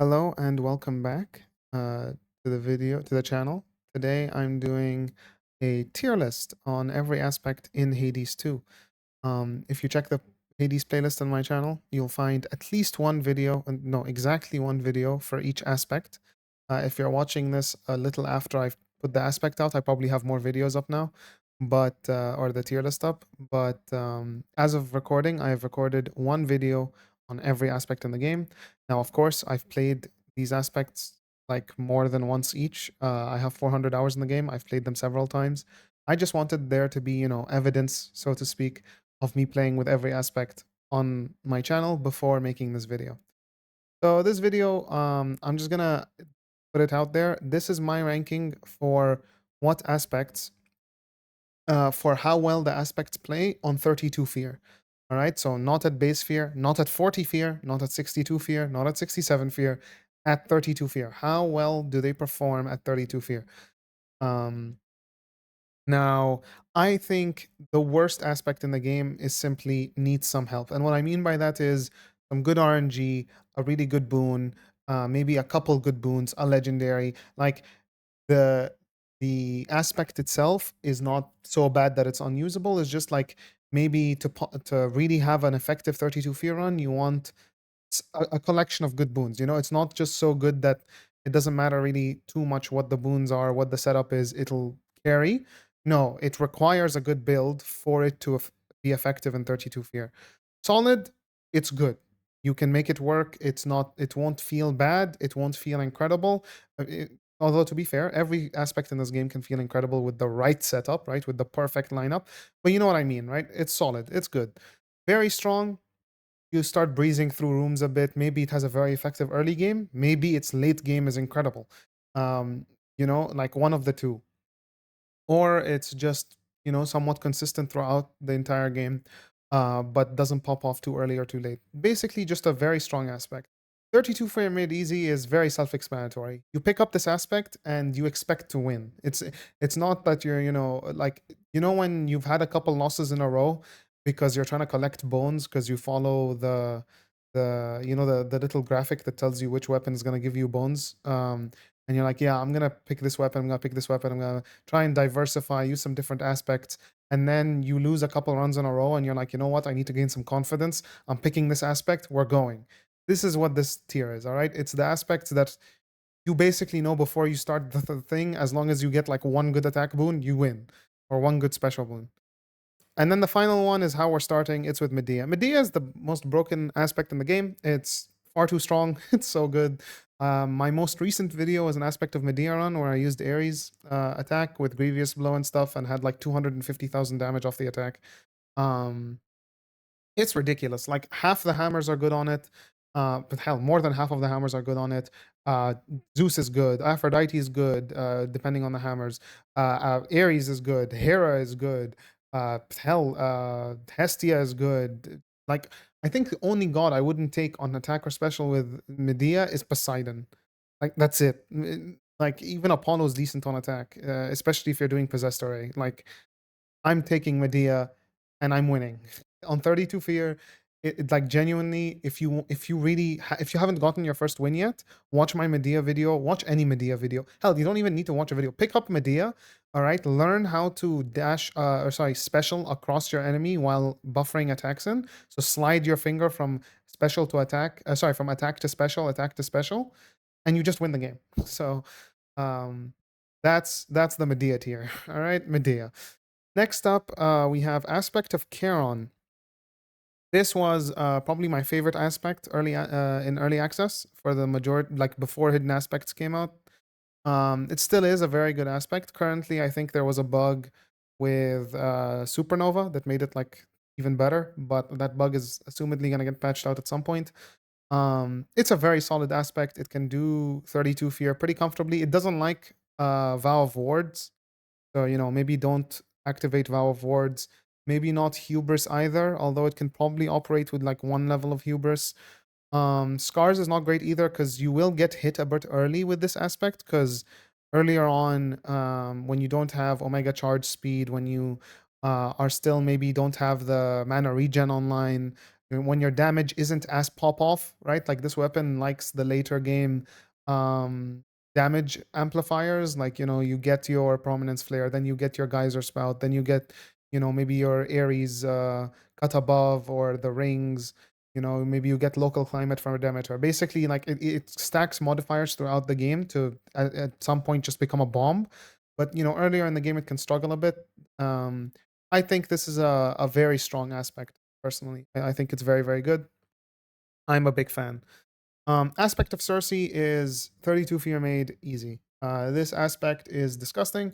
Hello and welcome back to the channel. Today I'm doing a tier list on every aspect in Hades 2. If you check the Hades playlist on my channel, you'll find at least one video, no, exactly one video for each aspect. If you're watching this a little after I've put the aspect out, I probably have more videos up now, but or the tier list up. But as of recording, I have recorded one video on every aspect in the game. Now, of course, I've played these aspects like more than once each. I have 400 hours in the game. I've played them several times. I just wanted there to be, evidence, so to speak, of me playing with every aspect on my channel before making this video. So this video, I'm just gonna put it out there. This is my ranking for what aspects, for how well the aspects play on 32 fear. All right, so not at base fear, not at 40 fear, not at 62 fear, not at 67 fear, at 32 fear. How well do they perform at 32 fear? Um, Now, I think the worst aspect in the game is simply needs some help. And what I mean by that is some good RNG, a really good boon, maybe a couple good boons, a legendary. Like the the aspect itself is not so bad that it's unusable. It's just like maybe to really have an effective 32 fear run, you want a collection of good boons. It's not just so good that it doesn't matter really too much what the boons are, what the setup is, it'll carry. No, it requires a good build for it to be effective in 32 fear. Solid, it's good. You can make it work. It won't feel bad. It won't feel incredible. Although, to be fair, every aspect in this game can feel incredible with the right setup, right? With the perfect lineup. But you know what I mean, right? It's solid. It's good. Very strong. You start breezing through rooms a bit. Maybe it has a very effective early game. Maybe its late game is incredible. Like one of the two. Or it's just, somewhat consistent throughout the entire game, but doesn't pop off too early or too late. Basically, just a very strong aspect. 32 frame made easy is very self-explanatory. You pick up this aspect and you expect to win. It's not that you're, like, when you've had a couple losses in a row because you're trying to collect bones because you follow the little graphic that tells you which weapon is going to give you bones. And you're like, yeah, I'm gonna pick this weapon, I'm gonna pick this weapon, I'm gonna try and diversify, use some different aspects, and then you lose a couple runs in a row, and you're like, you know what, I need to gain some confidence. I'm picking this aspect, we're going. This is what this tier is, all right? It's the aspects that you basically know before you start the thing. As long as you get like one good attack boon, you win, or one good special boon. And then the final one is how we're starting. It's with Medea. Medea is the most broken aspect in the game. It's far too strong. It's so good. My most recent video was an aspect of Medea run where I used Ares attack with Grievous Blow and stuff and had like 250,000 damage off the attack. Um, it's ridiculous. Like half the hammers are good on it. But hell, more than half of the hammers are good on it. Zeus is good. Aphrodite is good, depending on the hammers. Ares is good. Hera is good. Hestia is good. Like, I think the only god I wouldn't take on attack or special with Medea is Poseidon. Like, that's it. Like, even Apollo's decent on attack, especially if you're doing possessed array. Like, I'm taking Medea and I'm winning. On 32 fear, like genuinely, if you haven't gotten your first win yet, watch my Medea video, watch any Medea video. Hell, you don't even need to watch a video. Pick up Medea, all right? Learn how to special across your enemy while buffering attacks in. So slide your finger from special to attack, from attack to special, and you just win the game. So um that's the Medea tier. All right, Medea. Next up, we have aspect of Charon. This was probably my favorite aspect in early access for the majority, like before hidden aspects came out. It still is a very good aspect. Currently, I think there was a bug with Supernova that made it like even better, but that bug is assumedly gonna get patched out at some point. It's a very solid aspect. It can do 32 fear pretty comfortably. It doesn't like Vow of Wards, so maybe don't activate Vow of Wards. Maybe not Hubris either, although it can probably operate with like one level of Hubris. Scars is not great either because you will get hit a bit early with this aspect, because earlier on, when you don't have Omega Charge speed, when you are still maybe don't have the mana regen online, when your damage isn't as pop off, right? Like this weapon likes the later game um damage amplifiers. Like, you get your prominence flare, then you get your geyser spout, then you get, maybe your Ares cut above, or the rings. Maybe you get local climate from a Demeter. Basically, like it stacks modifiers throughout the game to at some point just become a bomb. But earlier in the game it can struggle a bit. I think this is a very strong aspect, personally. I think it's very, very good. I'm a big fan. Aspect of Circe is 32 Fear Made easy. This aspect is disgusting.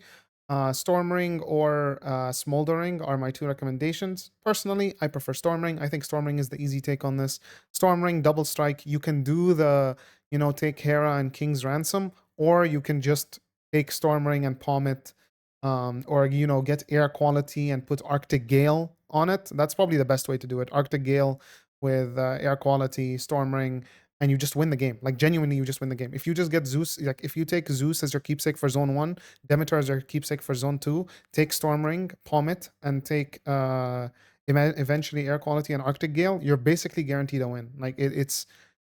Stormring or Smoldering are my two recommendations. Personally, I prefer Stormring. I think Stormring is the easy take on this. Stormring, double strike. You can do the, take Hera and King's Ransom, or you can just take Stormring and palm it, or, get air quality and put Arctic Gale on it. That's probably the best way to do it. Arctic Gale with air quality, Stormring, and you just win the game. Like, genuinely, you just win the game. If you just get Zeus, like if you take Zeus as your keepsake for zone 1, Demeter as your keepsake for zone 2, take Stormring, palm it, and take eventually air quality and Arctic Gale, you're basically guaranteed a win. Like, it's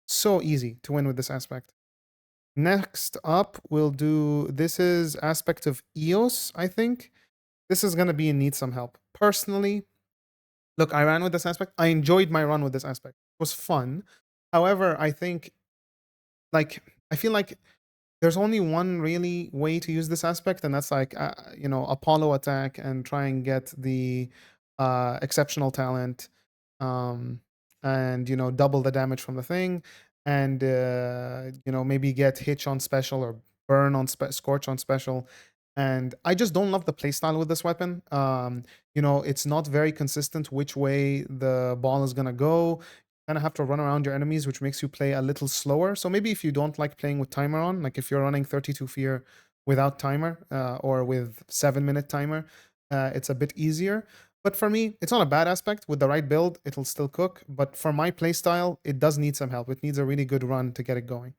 so easy to win with this aspect. Next up, we'll do, this is aspect of Eos, I think. This is going to be need some help. Personally, look, I ran with this aspect. I enjoyed my run with this aspect. It was fun. However, I think, like, I feel like there's only one really way to use this aspect, and that's like, Apollo attack and try and get the exceptional talent, um, and, double the damage from the thing, and, maybe get Hitch on special, or Burn on Scorch on special. And I just don't love the playstyle with this weapon. It's not very consistent which way the ball is gonna go. Kind of have to run around your enemies, which makes you play a little slower. So maybe if you don't like playing with timer on, like if you're running 32 Fear without timer, or with 7-minute timer, it's a bit easier. But for me, it's not a bad aspect. With the right build, it'll still cook. But for my playstyle, it does need some help. It needs a really good run to get it going.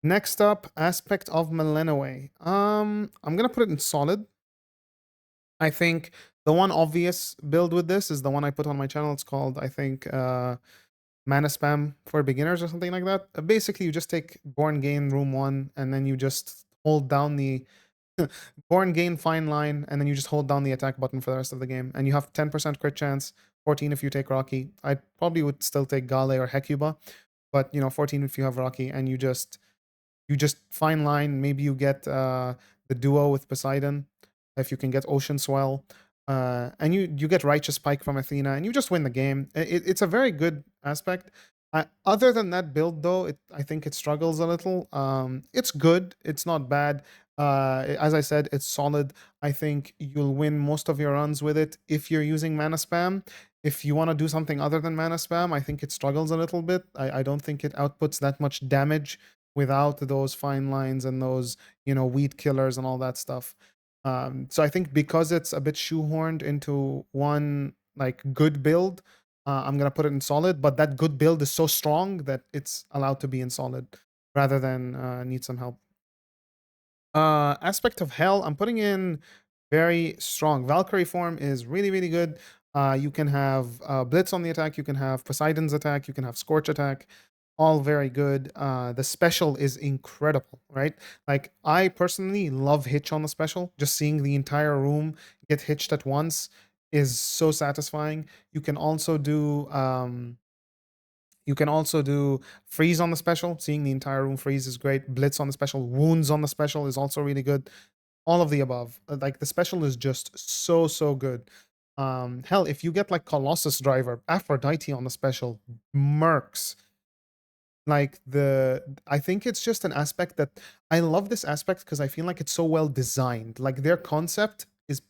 Next up, aspect of Melinoe. I'm gonna put it in solid. I think the one obvious build with this is the one I put on my channel. It's called, I think, mana spam for beginners or something like that. Basically, you just take Born Gain Room 1, and then you just hold down the Born Gain Fine Line, and then you just hold down the attack button for the rest of the game. And you have 10% crit chance, 14 if you take Rocky. I probably would still take Gale or Hecuba, but 14 if you have Rocky, and you just fine line. Maybe you get the duo with Poseidon, if you can get Ocean Swell, and you get Righteous Pike from Athena, and you just win the game. It's a very good aspect. Other than that build, though, I think it struggles a little. It's good. It's not bad. As I said, it's solid. I think you'll win most of your runs with it if you're using mana spam. If you want to do something other than mana spam, I think it struggles a little bit. I don't think it outputs that much damage without those fine lines and those, weed killers and all that stuff. So I think because it's a bit shoehorned into one, like, good build, I'm gonna put it in solid. But that good build is so strong that it's allowed to be in solid rather than need some help. Aspect of Hell, I'm putting in very strong. Valkyrie form is really, really good. You can have Blitz on the attack, you can have Poseidon's attack, you can have Scorch attack, all very good. The special is incredible, right? Like, I personally love Hitch on the special. Just seeing the entire room get hitched at once is so satisfying. You can also do freeze on the special. Seeing the entire room freeze is great. Blitz on the special, wounds on the special is also really good. All of the above. Like, the special is just so good. Hell, if you get like Colossus Driver, Aphrodite on the special, Mercs, like, I think it's just an aspect that I love this aspect because I feel like it's so well designed. Like, their concept is,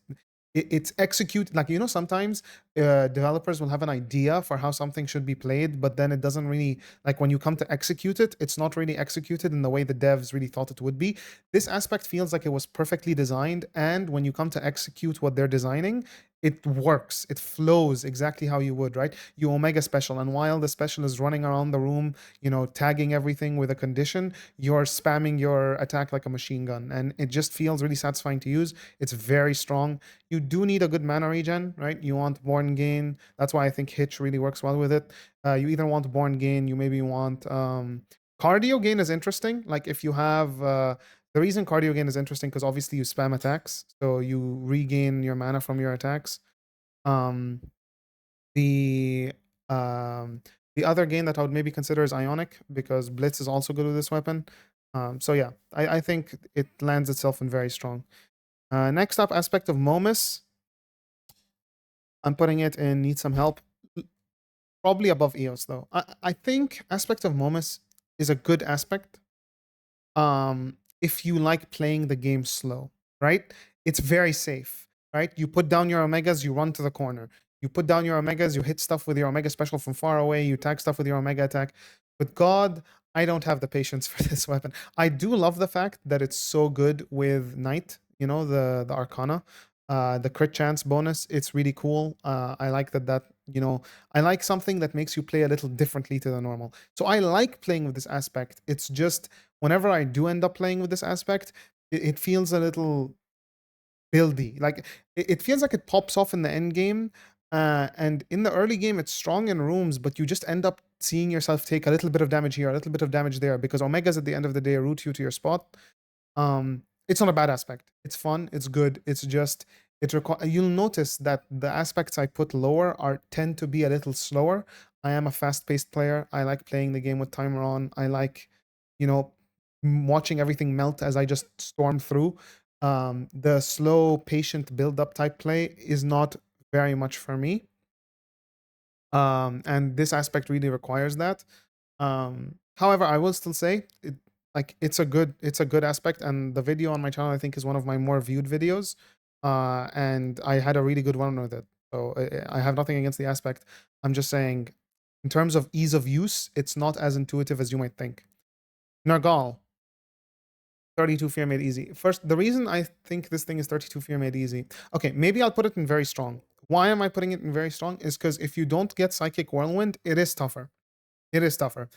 it's executed. Like, sometimes developers will have an idea for how something should be played, but then it doesn't really, like, when you come to execute it, it's not really executed in the way the devs really thought it would be. This aspect feels like it was perfectly designed, and when you come to execute what they're designing, it works. It flows exactly how you would, right? You Omega special, and while the special is running around the room, tagging everything with a condition, you're spamming your attack like a machine gun, and it just feels really satisfying to use. It's very strong. You do need a good mana regen, right? You want Born Gain. That's why I think Hitch really works well with it. You either want Born Gain, you maybe want Cardio Gain is interesting. Like if you have the reason cardio gain is interesting because obviously you spam attacks, so you regain your mana from your attacks. Um, the um, the other gain that I would maybe consider is Ionic because Blitz is also good with this weapon. So yeah, I think it lands itself in very strong. Next up, Aspect of Momus. I'm putting it in Need Some Help. Probably above Eos though. I think Aspect of Momus is a good aspect if you like playing the game slow, right? It's very safe, right? You put down your Omegas, you run to the corner. You put down your Omegas, you hit stuff with your Omega special from far away, you tag stuff with your Omega attack. With God, I don't have the patience for this weapon. I do love the fact that it's so good with Knight, the Arcana. The crit chance bonus, it's really cool. I like that, I like something that makes you play a little differently to the normal. So I like playing with this aspect. It's just whenever I do end up playing with this aspect, it feels a little buildy. Like it feels like it pops off in the end game. And in the early game, it's strong in rooms, but you just end up seeing yourself take a little bit of damage here, a little bit of damage there, because Omegas at the end of the day root you to your spot. It's not a bad aspect. It's fun. It's good. It's just you'll notice that the aspects I put lower tend to be a little slower. I am a fast-paced player. I like playing the game with timer on. I like, you know, watching everything melt as I just storm through. The slow, patient build-up type play is not very much for me. And this aspect really requires that. However, I will still say it's a good aspect, and the video on my channel I think is one of my more viewed videos. And I had a really good run with it. So I have nothing against the aspect. I'm just saying, in terms of ease of use, it's not as intuitive as you might think. Nargal, 32 fear made easy. First, the reason I think this thing is 32 fear made easy. Okay, maybe I'll put it in very strong. Why am I putting it in very strong? Is because if you don't get Psychic Whirlwind, it is tougher. It is tougher.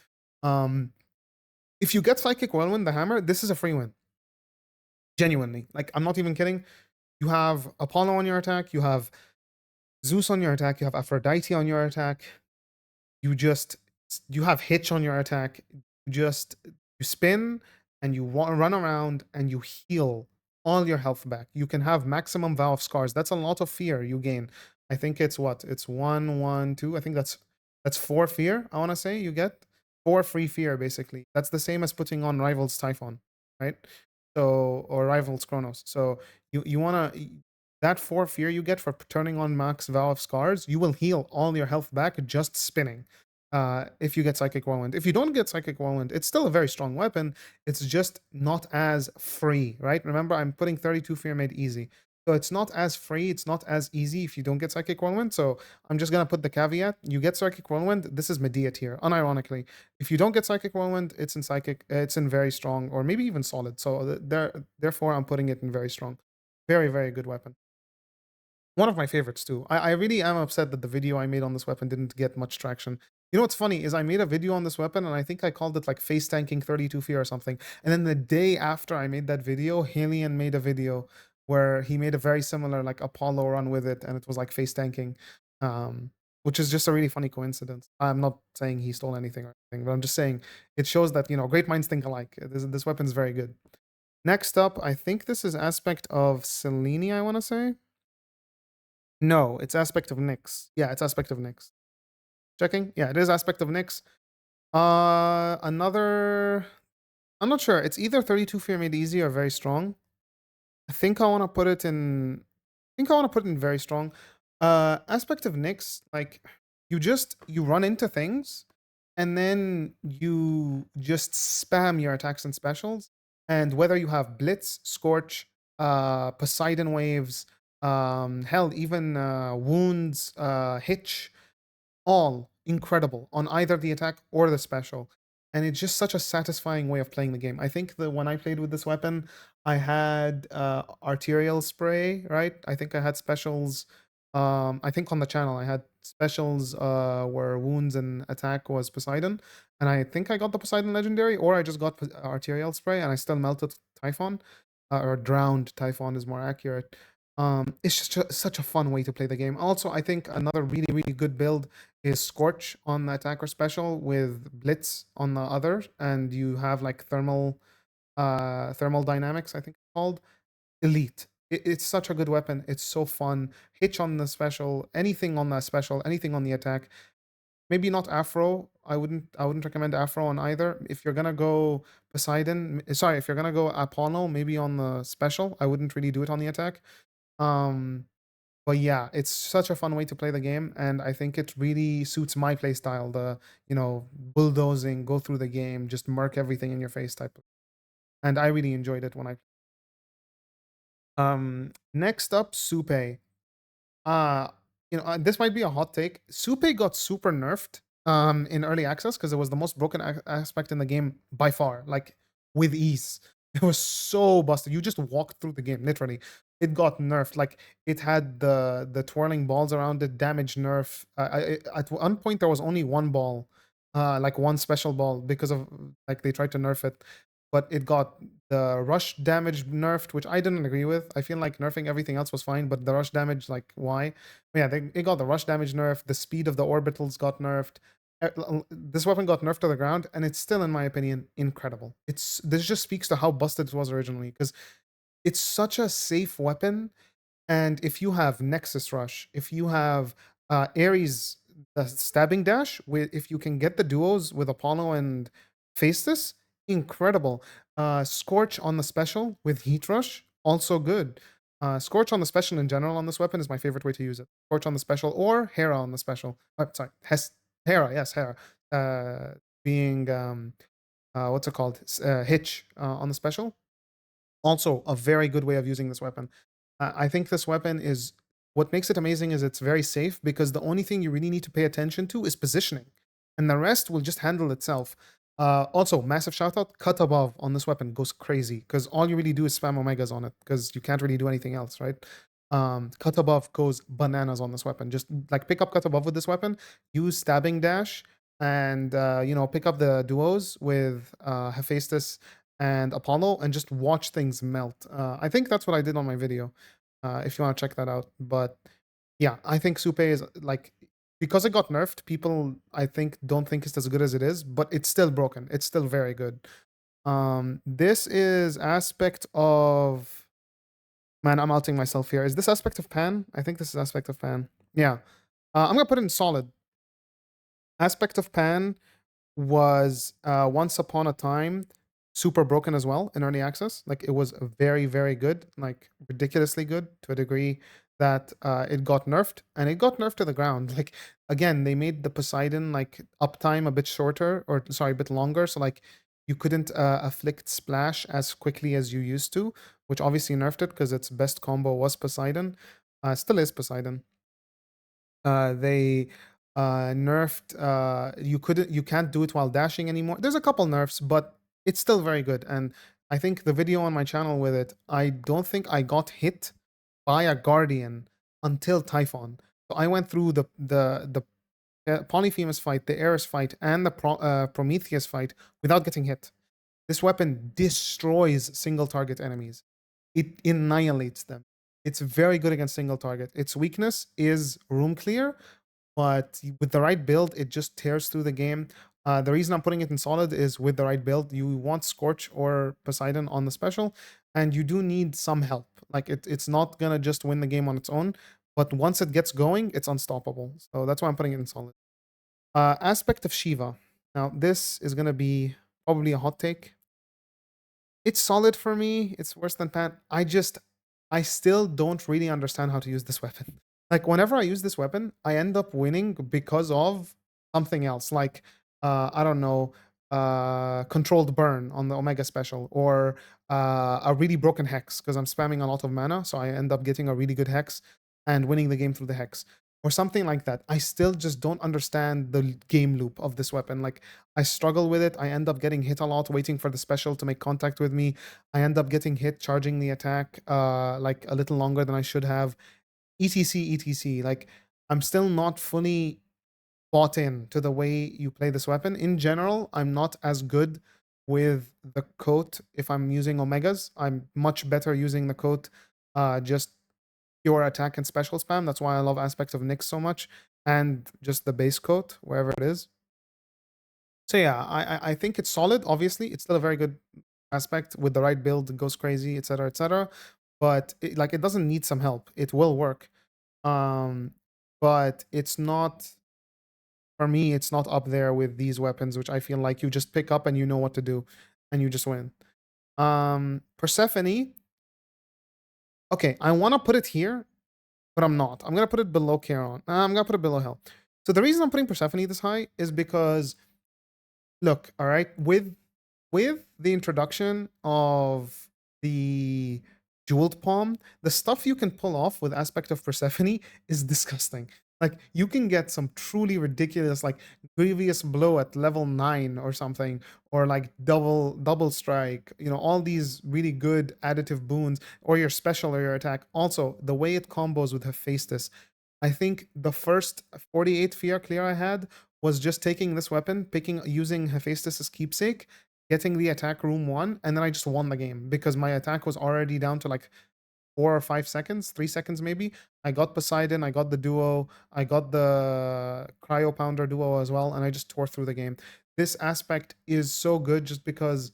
If you get Psychic Whirlwind, the hammer, this is a free win. Genuinely. Like, I'm not even kidding. You have Apollo on your attack, you have Zeus on your attack, you have Aphrodite on your attack, you have Hitch on your attack. You spin and you run around and you heal all your health back. You can have maximum Vow of Scars. That's a lot of fear you gain. I think it's what? It's 1, 1, 2. I think that's 4 fear, I want to say you get. 4 free fear, basically. That's the same as putting on Rivals Typhon, right? So, or Rivals Chronos. So you want to, that 4 fear you get for turning on max Vow of Scars, you will heal all your health back just spinning. If you get Psychic Whirlwind. If you don't get Psychic Whirlwind, it's still a very strong weapon. It's just not as free, right? Remember, I'm putting 32 fear made easy. So it's not as free, it's not as easy if you don't get Psychic Whirlwind. So I'm just going to put the caveat. You get Psychic Whirlwind, this is Medea tier, unironically. If you don't get Psychic Whirlwind, it's in very strong, or maybe even solid. So therefore, I'm putting it in very strong. Very, very good weapon. One of my favorites too. I really am upset that the video I made on this weapon didn't get much traction. You know what's funny is I made a video on this weapon and I think I called it like face tanking 32 fear or something. And then the day after I made that video, Halion made a video where he made a very similar like Apollo run with it, and it was like face tanking, which is just a really funny coincidence. I'm not saying he stole anything or anything, but I'm just saying it shows that, great minds think alike. This weapon is very good. Next up, I think this is aspect of Selene, I want to say. No, it's aspect of Nyx. Yeah, it's aspect of Nyx. Checking? Yeah, it is aspect of Nyx. Another... I'm not sure. It's either 32 fear made easy or very strong. I think I want to put it in... very strong. Aspect of Nyx, like, you run into things, and then you just spam your attacks and specials. And whether you have Blitz, Scorch, Poseidon Waves, hell, even Wounds, Hitch, all incredible on either the attack or the special. And it's just such a satisfying way of playing the game. I think that when I played with this weapon, I had arterial spray, right? I think I had specials I think on the channel I had specials where wounds and attack was Poseidon, and I think I got the Poseidon legendary, or I just got arterial spray and I still melted Typhon, or drowned Typhon is more accurate. It's just such a fun way to play the game. Also, I think another really good build is Scorch on the attacker special with Blitz on the other, and you have like thermal dynamics, I think it's called. Elite. It's such a good weapon. It's so fun. Hitch on the special, anything on the special, anything on the attack. Maybe not Afro. I wouldn't recommend Afro on either. If you're gonna go Poseidon, sorry, if you're gonna go Apollo, maybe on the special. I wouldn't really do it on the attack. Um, but yeah, it's such a fun way to play the game, and I think it really suits my play style. The bulldozing, go through the game, just murk everything in your face type of. And I really enjoyed it when I. Next up, Supe. Uh, this might be a hot take. Supe got super nerfed in early access because it was the most broken aspect in the game by far, like with ease. It was so busted. You just walked through the game, literally. It got nerfed. Like it had the twirling balls around it, damage nerf. At one point there was only one ball, like one special ball because of like they tried to nerf it, but it got the rush damage nerfed, which I didn't agree with. I feel like nerfing everything else was fine, but the rush damage, like, why? But yeah, it got the rush damage nerfed. The speed of the orbitals got nerfed. This weapon got nerfed to the ground, and it's still, in my opinion, incredible. This just speaks to how busted it was originally, because it's such a safe weapon. And if you have Nexus Rush, if you have Ares stabbing dash, if you can get the duos with Apollo and Phaestus, incredible. Scorch on the special with Heat Rush, also good. Scorch on the special in general on this weapon is my favorite way to use it. Scorch on the special or Hera on the special. Sorry, Hera, yes, Hera. Being, what's it called? Hitch on the special. Also, a very good way of using this weapon. I think this weapon is what makes it amazing is it's very safe because the only thing you really need to pay attention to is positioning, and the rest will just handle itself. Also, massive shout out, cut above on this weapon goes crazy because all you really do is spam omegas on it because you can't really do anything else, right? Cut above goes bananas on this weapon. Just like pick up cut above with this weapon, use stabbing dash, and pick up the duos with Hephaestus and Apollo and just watch things melt. I think that's what I did on my video. If you want to check that out. But yeah, I think Supe is like, because it got nerfed, people I think don't think it's as good as it is, but it's still broken. It's still very good. This is aspect of, man, I'm outing myself here. Is this aspect of Pan? I think this is aspect of Pan. Yeah. I'm gonna put it in solid. Aspect of Pan was once upon a time super broken as well in early access. Like it was very good, like ridiculously good to a degree that it got nerfed, and it got nerfed to the ground. Like again, they made the Poseidon like uptime a bit shorter, or sorry, a bit longer. So like you couldn't afflict splash as quickly as you used to, which obviously nerfed it because its best combo was Poseidon. Still is Poseidon. They nerfed you can't do it while dashing anymore. There's a couple nerfs, but it's still very good. And I think the video on my channel with it, I don't think I got hit by a guardian until Typhon. So I went through the Polyphemus fight, the Eris fight, and the Prometheus fight without getting hit. This weapon destroys single target enemies. It annihilates them. It's very good against single target. Its weakness is room clear, but with the right build, it just tears through the game. The reason I'm putting it in solid is with the right build, you want Scorch or Poseidon on the special, and you do need some help. Like it's not gonna just win the game on its own, but once it gets going, it's unstoppable. So that's why I'm putting it in solid. Aspect of Shiva. Now, this is gonna be probably a hot take. It's solid for me. It's worse than Pan. I still don't really understand how to use this weapon. Like whenever I use this weapon, I end up winning because of something else. Like I don't know, controlled burn on the Omega special, or a really broken hex because I'm spamming a lot of mana, so I end up getting a really good hex and winning the game through the hex, or something like that. I still just don't understand the game loop of this weapon. Like I struggle with it. I end up getting hit a lot waiting for the special to make contact with me. I end up getting hit charging the attack like a little longer than I should have. etc. Like, I'm still not fully bought in to the way you play this weapon. In general, I'm not as good with the coat if I'm using Omegas. I'm much better using the coat just pure attack and special spam. That's why I love aspects of Nyx so much, and just the base coat, wherever it is. So yeah, I think it's solid. Obviously, it's still a very good aspect with the right build. It goes crazy, etc., etc. But it doesn't need some help. It will work. Um, but it's not, for me. It's not up there with these weapons, which I feel like you just pick up and you know what to do, and you just win. Persephone. Okay, I want to put it here, but I'm not. I'm gonna put it below Charon. I'm gonna put it below Hell. So the reason I'm putting Persephone this high is because, look, all right, with the introduction of the jeweled palm, the stuff you can pull off with aspect of Persephone is disgusting. Like, you can get some truly ridiculous, like grievous blow at level 9 or something, or like double strike. You know, all these really good additive boons, or your special or your attack. Also, the way it combos with Hephaestus. I think the first 48 fear clear I had was just taking this weapon, using Hephaestus's keepsake, getting the attack room 1, and then I just won the game because my attack was already down to like 4 or 5 seconds, 3 seconds maybe. I got Poseidon, I got the duo, I got the Cryo Pounder duo as well, and I just tore through the game. This aspect is so good just because.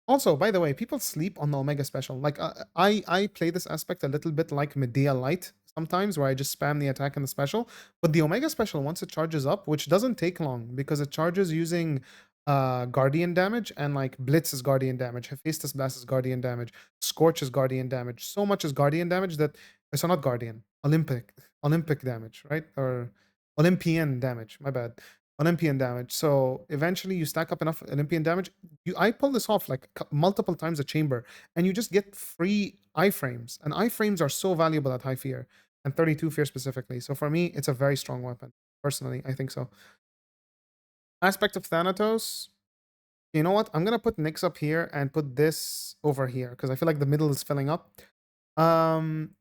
Also, by the way, people sleep on the Omega Special. Like, I play this aspect a little bit like Medea Light sometimes, where I just spam the attack and the special. But the Omega Special, once it charges up, which doesn't take long because it charges using Guardian damage, and like Blitz is Guardian damage, Hephaestus Blast is Guardian damage, Scorch is Guardian damage. So much is Guardian damage that it's not Guardian, Olympic damage, right? Or Olympian damage. My bad. Olympian damage. So eventually you stack up enough Olympian damage. I pull this off like multiple times a chamber, and you just get free iframes. And iframes are so valuable at high fear, and 32 fear specifically. So for me, it's a very strong weapon. Personally, I think so. Aspect of Thanatos. You know what? I'm gonna put Nyx up here and put this over here because I feel like the middle is filling up. Um,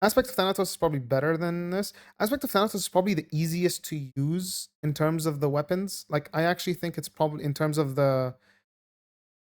Aspect of Thanatos is probably better than this. Aspect of Thanatos is probably the easiest to use in terms of the weapons. Like, I actually think it's probably, in terms of the,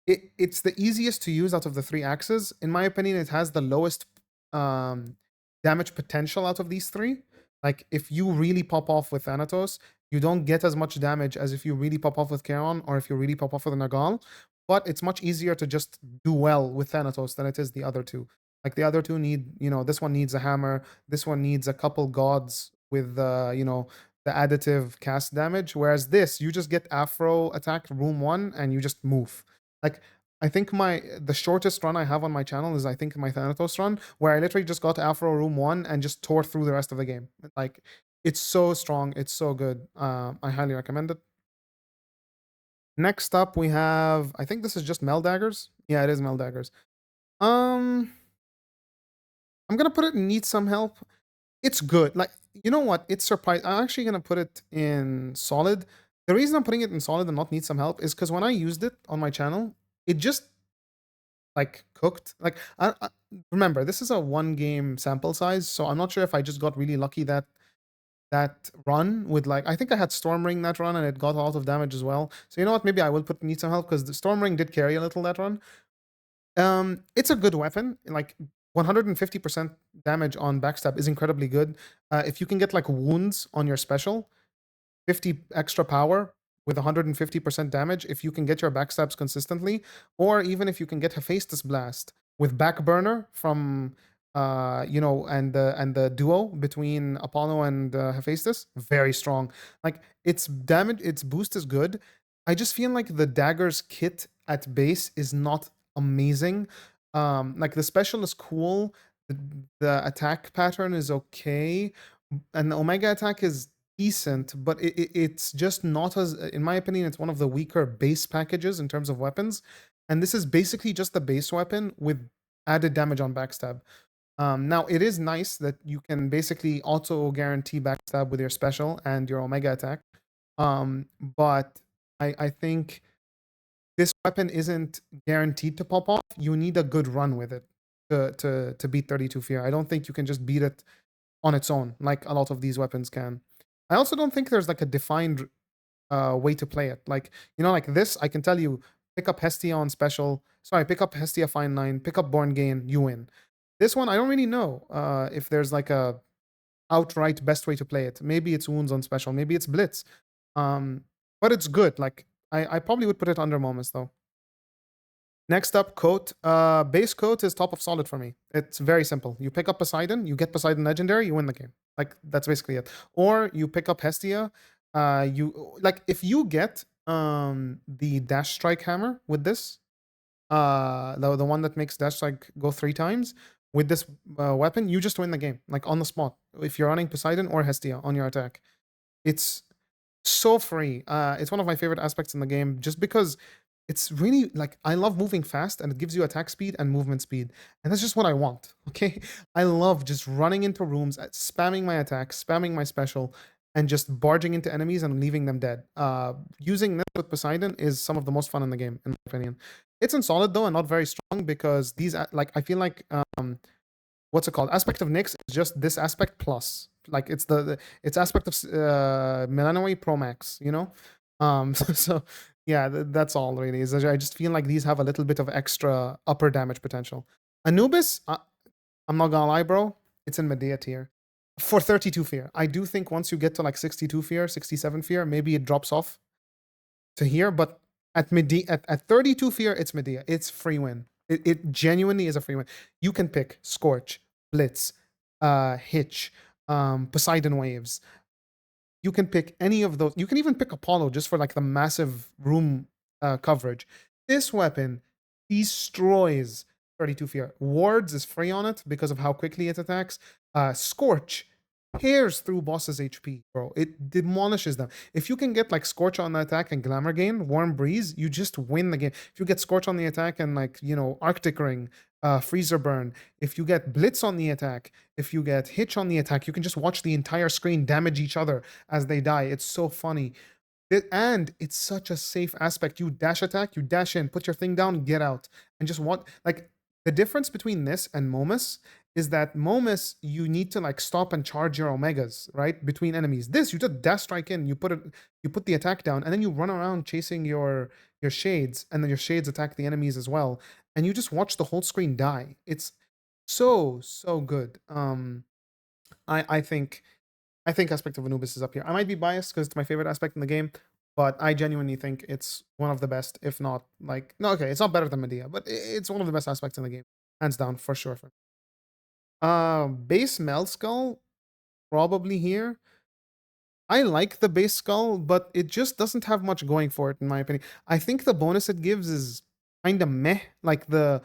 it's the easiest to use out of the 3 axes. In my opinion, it has the lowest um, damage potential out of these 3. Like, if you really pop off with Thanatos, you don't get as much damage as if you really pop off with Charon or if you really pop off with Nagal. But it's much easier to just do well with Thanatos than it is the other 2. Like, the other 2 need, this one needs a hammer, this one needs a couple gods with, the additive cast damage. Whereas this, you just get Afro attack room 1 and you just move. Like, I think the shortest run I have on my channel is, I think, my Thanatos run, where I literally just got Afro Room 1 and just tore through the rest of the game. Like, it's so strong, it's so good. I highly recommend it. Next up, we have, I think this is just Mel Daggers. Yeah, it is Mel Daggers. I'm gonna put it in Need Some Help. It's good. Like, you know what? It's surprised. I'm actually gonna put it in Solid. The reason I'm putting it in Solid and not Need Some Help is because when I used it on my channel, it just like cooked. Like, remember, this is a 1 game sample size, so I'm not sure if I just got really lucky that run with, like, I think I had Storm Ring that run and it got a lot of damage as well. So you know what? Maybe I will need some help because the Storm Ring did carry a little that run. It's a good weapon. Like, 150% damage on backstab is incredibly good. If you can get like wounds on your special, 50 extra power with 150% damage if you can get your backstabs consistently, or even if you can get Hephaestus Blast with Backburner from and the duo between Apollo and Hephaestus, very strong. Like, its damage, its boost is good. I just feel like the daggers kit at base is not amazing. Like, the special is cool, the attack pattern is okay, and the Omega attack is decent, but it's just not as, in my opinion, it's one of the weaker base packages in terms of weapons. And this is basically just the base weapon with added damage on backstab. Now, it is nice that you can basically auto guarantee backstab with your special and your Omega attack. But I think this weapon isn't guaranteed to pop off. You need a good run with it. to beat 32 fear. I don't think you can just beat it on its own like a lot of these weapons can. I also don't think there's like a defined way to play it. Like, you know, like this, I can tell you, pick up Hestia on special. Sorry, pick up Hestia Fine Line, pick up Born Gain, you win. This one, I don't really know if there's like a outright best way to play it. Maybe it's Wounds on special, maybe it's Blitz. But it's good. Like, I probably would put it under Momus though. Next up, Coat. Base Coat is top of solid for me. It's very simple. You pick up Poseidon, you get Poseidon Legendary, you win the game. Like, that's basically it. Or you pick up Hestia. If you get the Dash Strike Hammer with this, the one that makes Dash Strike go 3 times with this weapon, you just win the game, like on the spot. If you're running Poseidon or Hestia on your attack, it's so free. It's one of my favorite aspects in the game, just because it's really like, I love moving fast and it gives you attack speed and movement speed. And that's just what I want. Okay. I love just running into rooms, spamming my attack, spamming my special, and just barging into enemies and leaving them dead. Using this with Poseidon is some of the most fun in the game, in my opinion. It's in solid though, and not very strong, because these, like, I feel like, what's it called? Aspect of Nyx is just this aspect plus. Like, it's it's aspect of Melinoe Pro Max, you know? So yeah, that's all really. Is I just feel like these have a little bit of extra upper damage potential. Anubis, I'm not gonna lie, bro, it's in Medea tier. For 32 fear. I do think once you get to like 62 fear, 67 fear, maybe it drops off to here, but at 32 fear, it's Medea. It's free win. It genuinely is a free win. You can pick Scorch, Blitz, Hitch, Poseidon Waves. You can pick any of those. You can even pick Apollo just for like the massive room coverage. This weapon destroys 32 fear. Wards is free on it because of how quickly it attacks. Scorch tears through bosses' HP, bro. It demolishes them. If you can get like Scorch on the attack and Glamour Gain, Warm Breeze, you just win the game. If you get Scorch on the attack and like, you know, Arctic Ring, Freezer Burn, if you get Blitz on the attack, if you get Hitch on the attack, you can just watch the entire screen damage each other as they die. It's so funny. And it's such a safe aspect. You dash attack, you dash in, put your thing down, get out. And just want, like, the difference between this and Momus is that Momus, you need to like stop and charge your Omegas, right? Between enemies. This, you just dash strike in, you put the attack down, and then you run around chasing your shades, and then your shades attack the enemies as well. And you just watch the whole screen die. It's so good. I think aspect of Anubis is up here. I might be biased because it's my favorite aspect in the game, but I genuinely think it's one of the best, if not like, no, okay, it's not better than Medea, but it's one of the best aspects in the game, hands down, for sure. Base Mel Skull, probably here. I like the base skull, but it just doesn't have much going for it, in my opinion. I think the bonus it gives is kind of meh, like the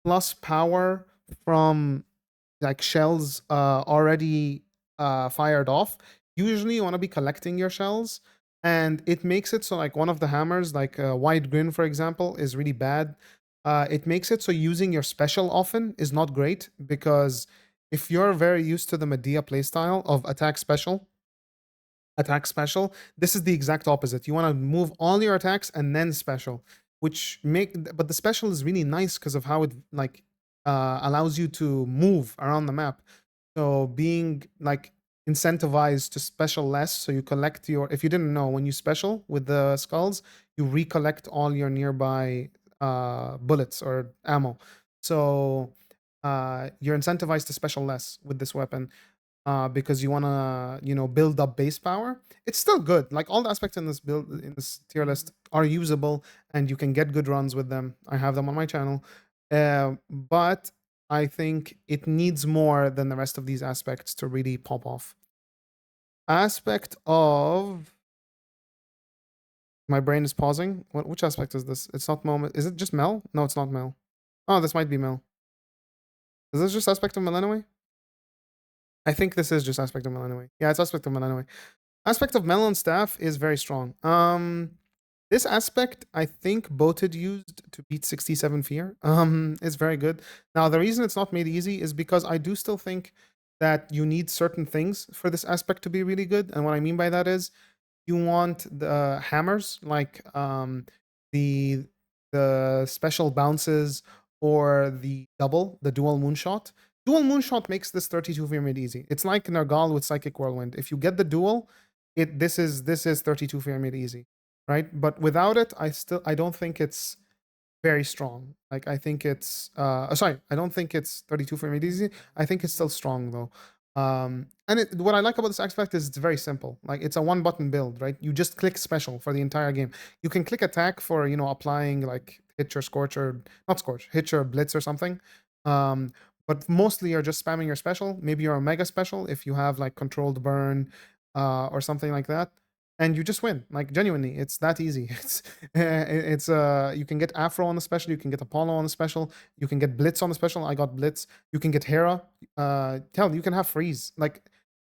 plus power from like shells already fired off. Usually you want to be collecting your shells, and it makes it so like one of the hammers, like Wide Grin, for example, is really bad. It makes it so using your special often is not great, because if you're very used to the Medea playstyle of attack special, this is the exact opposite. You want to move all your attacks and then special, but the special is really nice because of how it like allows you to move around the map. So being like incentivized to special less, so you collect your, if you didn't know, when you special with the skulls, you recollect all your nearby bullets or ammo. So you're incentivized to special less with this weapon. Because you want to, you know, build up base power. It's still good. Like, all the aspects in this build, in this tier list, are usable, and you can get good runs with them. I have them on my channel. But I think it needs more than the rest of these aspects to really pop off. Aspect of... My brain is pausing. Which aspect is this? It's not Moment. Is it just Mel? No, it's not Mel. Oh, this might be Mel. Is this just aspect of Melinoe? I think this is just aspect of Melinoe. Yeah, it's aspect of Melinoe. Aspect of Melon Staff is very strong. This aspect, I think Boated used to beat 67 Fear. Is very good. Now, the reason it's not made easy is because I do still think that you need certain things for this aspect to be really good. And what I mean by that is you want the hammers, like the special bounces, or the double, the dual moonshot. Dual moonshot makes this 32 fear made easy. It's like Nargal with Psychic Whirlwind. If you get the dual, this is 32 fear made easy, right? But without it, I don't think it's very strong. Like I think it's sorry, I don't think it's 32 for made easy. I think it's still strong though. And what I like about this aspect is it's very simple. Like it's a one button build, right? You just click special for the entire game. You can click attack for, you know, applying like hit your scorch or not scorch, hit your blitz or something. But mostly you're just spamming your special. Maybe your mega special if you have like controlled burn or something like that, and you just win. Like genuinely, it's that easy. It's you can get Afro on the special, you can get Apollo on the special, you can get Blitz on the special. I got Blitz. You can get Hera. Hell, you can have Freeze. Like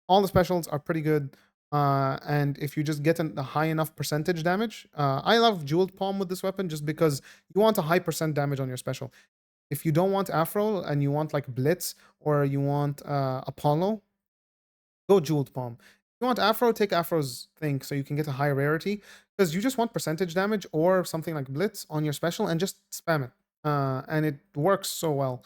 all the specials are pretty good. And if you just get a high enough percentage damage, I love Jeweled Palm with this weapon just because you want a high percent damage on your special. If you don't want Afro and you want like Blitz or you want Apollo, go Jeweled Palm. If you want Afro, take Afro's thing so you can get a high rarity, because you just want percentage damage or something like Blitz on your special and just spam it. And it works so well.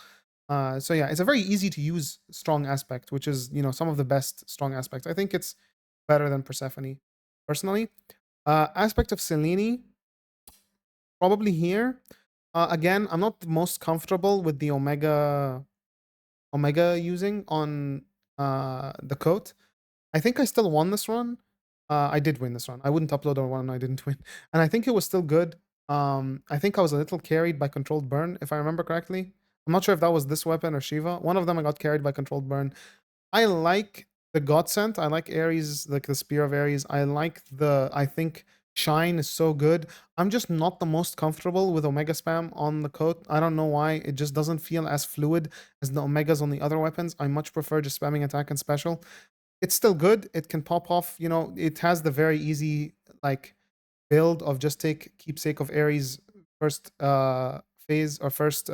So yeah, it's a very easy to use strong aspect, which is, you know, some of the best strong aspects. I think it's better than Persephone, personally. Aspect of Selene, probably here. Again, I'm not the most comfortable with the Omega using on the coat. I think I still won this run. I did win this run. I wouldn't upload a one I didn't win. And I think it was still good. I think I was a little carried by Controlled Burn, if I remember correctly. I'm not sure if that was this weapon or Shiva. One of them I got carried by Controlled Burn. I like the God Scent. I like Ares, like the Spear of Ares. I think Shine is so good. I'm just not the most comfortable with Omega spam on the coat. I don't know why. It just doesn't feel as fluid as the Omegas on the other weapons. I much prefer just spamming attack and special. It's still good. It can pop off. You know, it has the very easy like build of just take Keepsake of Ares first phase or first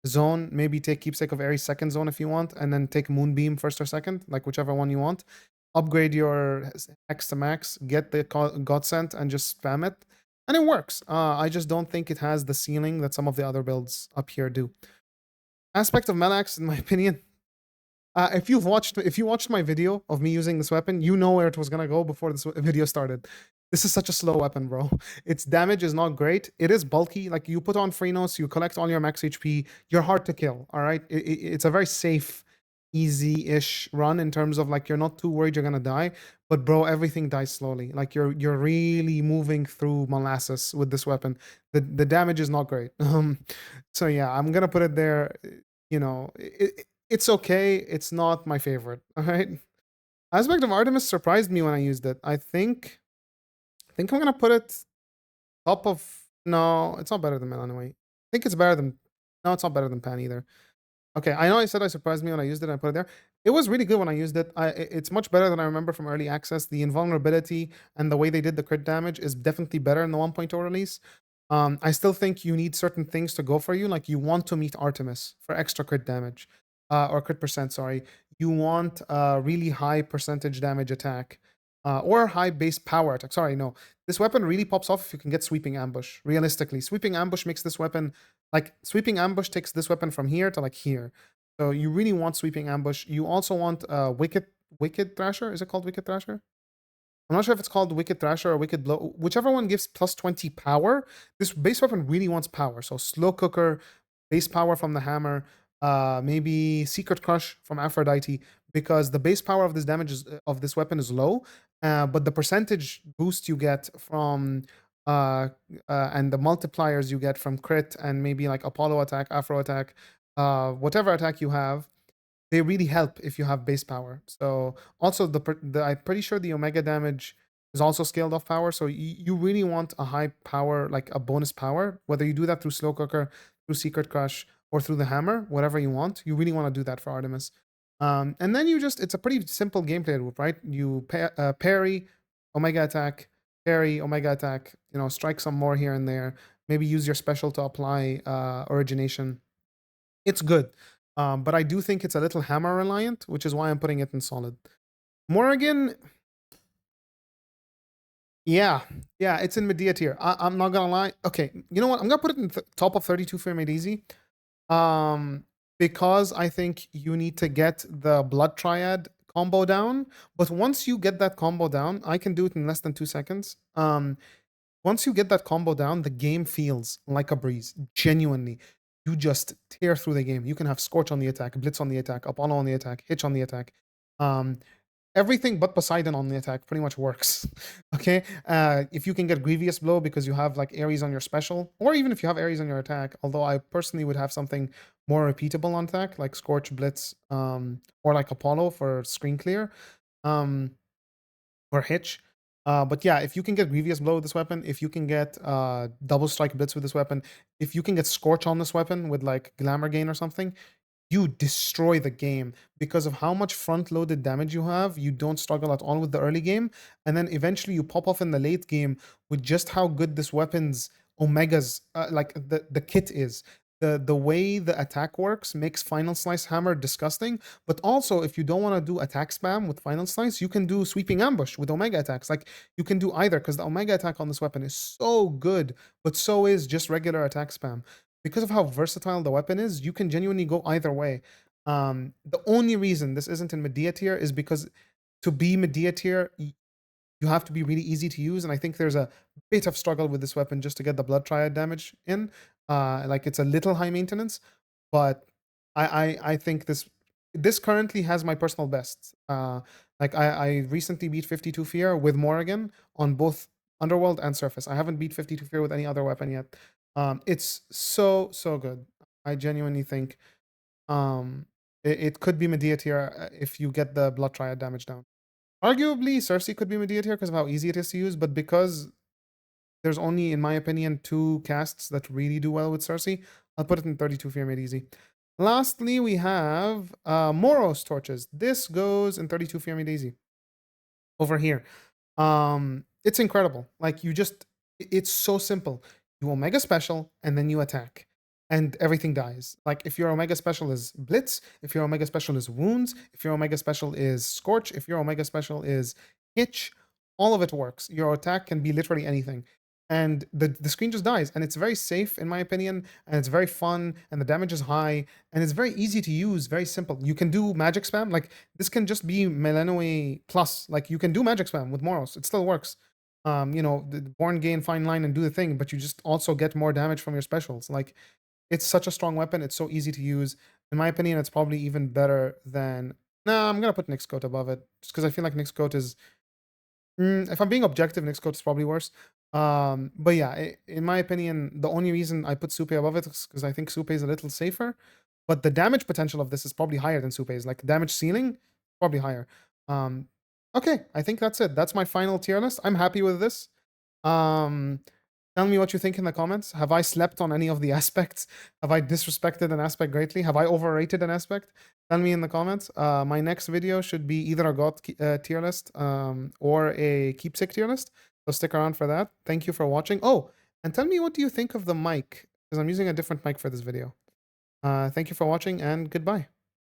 zone. Maybe take Keepsake of Ares second zone if you want, and then take Moonbeam first or second, like whichever one you want. Upgrade your Hex to max, get the God Scent, and just spam it. And it works. I just don't think it has the ceiling that some of the other builds up here do. Aspect of Melax, in my opinion, if you watched my video of me using this weapon, you know where it was gonna go before this video started. This is such a slow weapon, bro. Its damage is not great. It is bulky. Like you put on Phrenos, you collect all your max HP. You're hard to kill. All right, it's a very safe, easy-ish run in terms of like you're not too worried you're gonna die. But bro, everything dies slowly. Like you're really moving through molasses with this weapon. The damage is not great. So yeah, I'm gonna put it there. You know, it's okay. It's not my favorite. All right. Aspect of Artemis surprised me when I used it. I think I'm gonna put it top of. No, it's not better than Melinoe. I think it's better than. No, it's not better than Pan either. Okay, I know I said I surprised me when I used it. I put it there. It was really good when I used it. It's much better than I remember from early access. The invulnerability and the way they did the crit damage is definitely better in the 1.0 release. I still think you need certain things to go for you. Like you want to meet Artemis for extra crit damage, or crit percent. Sorry, you want a really high percentage damage attack, or high base power attack. Sorry, no. This weapon really pops off if you can get Sweeping Ambush. Realistically, Sweeping Ambush makes this weapon like Sweeping Ambush takes this weapon from here to like here. So you really want Sweeping Ambush. You also want Wicked Thrasher. Is it called Wicked Thrasher? I'm not sure if it's called Wicked Thrasher or Wicked Blow. Whichever one gives plus 20 power. This base weapon really wants power. So Slow Cooker, base power from the hammer, maybe Secret Crush from Aphrodite, because the base power of this damage of this weapon is low, but the percentage boost you get from and the multipliers you get from crit and maybe like Apollo attack, Afro attack, whatever attack you have, they really help if you have base power. So also I'm pretty sure the Omega damage is also scaled off power. So you really want a high power, like a bonus power, whether you do that through Slow Cooker, through Secret Crush, or through the hammer, whatever you want. You really want to do that for Artemis. And then it's a pretty simple gameplay loop, right? You parry, Omega attack, parry, Omega attack, you know, strike some more here and there. Maybe use your special to apply origination. It's good. But I do think it's a little hammer reliant, which is why I'm putting it in solid. Morrigan, yeah, it's in Medea tier. I'm not gonna lie. Okay, you know what? I'm gonna put it in top of 32 for made easy. Um, because I think you need to get the blood triad combo down. But once you get that combo down, I can do it in less than 2 seconds. Once you get that combo down, the game feels like a breeze. Genuinely. You just tear through the game. You can have Scorch on the attack, Blitz on the attack, Apollo on the attack, Hitch on the attack. Everything but Poseidon on the attack pretty much works. Okay, if you can get Grievous Blow because you have like Ares on your special, or even if you have Ares on your attack, although I personally would have something more repeatable on attack, like Scorch, Blitz, or like Apollo for screen clear, or Hitch. But yeah, if you can get Grievous Blow with this weapon, if you can get Double Strike Blitz with this weapon, if you can get Scorch on this weapon with like Glamour Gain or something, you destroy the game because of how much front-loaded damage you have. You don't struggle at all with the early game, and then eventually you pop off in the late game with just how good this weapon's omegas, like the kit is. The way the attack works makes Final Slice Hammer disgusting, but also if you don't want to do attack spam with Final Slice, you can do Sweeping Ambush with Omega attacks. Like, you can do either, because the Omega attack on this weapon is so good, but so is just regular attack spam. Because of how versatile the weapon is, you can genuinely go either way. The only reason this isn't in Medea tier is because to be Medea tier, you have to be really easy to use, and I think there's a bit of struggle with this weapon just to get the blood triad damage in. Like, it's a little high maintenance, but I think this currently has my personal best. Like, I recently beat 52 Fear with Morrigan on both Underworld and Surface. I haven't beat 52 Fear with any other weapon yet. It's so good. I genuinely think it could be Medea tier if you get the blood triad damage down. Arguably, Circe could be Medea tier because of how easy it is to use, but because there's only, in my opinion, 2 casts that really do well with Circe, I'll put it in 32 Fear Made Easy. Lastly, we have Moros Torches. This goes in 32 Fear Made Easy. Over here. It's incredible. Like, it's so simple. You Omega Special, and then you attack. And everything dies. Like, if your Omega Special is Blitz, if your Omega Special is Wounds, if your Omega Special is Scorch, if your Omega Special is Hitch, all of it works. Your attack can be literally anything. And the screen just dies. And it's very safe, in my opinion, and it's very fun, and the damage is high, and it's very easy to use, very simple. You can do magic spam. Like, this can just be Melinoe plus. Like, you can do magic spam with Moros. It still works. The Born Gain, Fine Line, and do the thing, but you just also get more damage from your specials. Like, it's such a strong weapon. It's so easy to use. In my opinion, it's probably even better than... Nah, I'm going to put Nyx Coat above it, just because I feel like Nyx Coat is... if I'm being objective, Nyx Coat is probably worse. But yeah, in my opinion, the only reason I put Supe above it is because I think Supe is a little safer. But the damage potential of this is probably higher than Supe's. Like, damage ceiling, probably higher. Okay, I think that's it. That's my final tier list. I'm happy with this. Tell me what you think in the comments. Have I slept on any of the aspects? Have I disrespected an aspect greatly? Have I overrated an aspect? Tell me in the comments. My next video should be either a God tier list or a keepsake tier list. So stick around for that. Thank you for watching. Oh, and tell me, what do you think of the mic? Because I'm using a different mic for this video. Thank you for watching, and goodbye.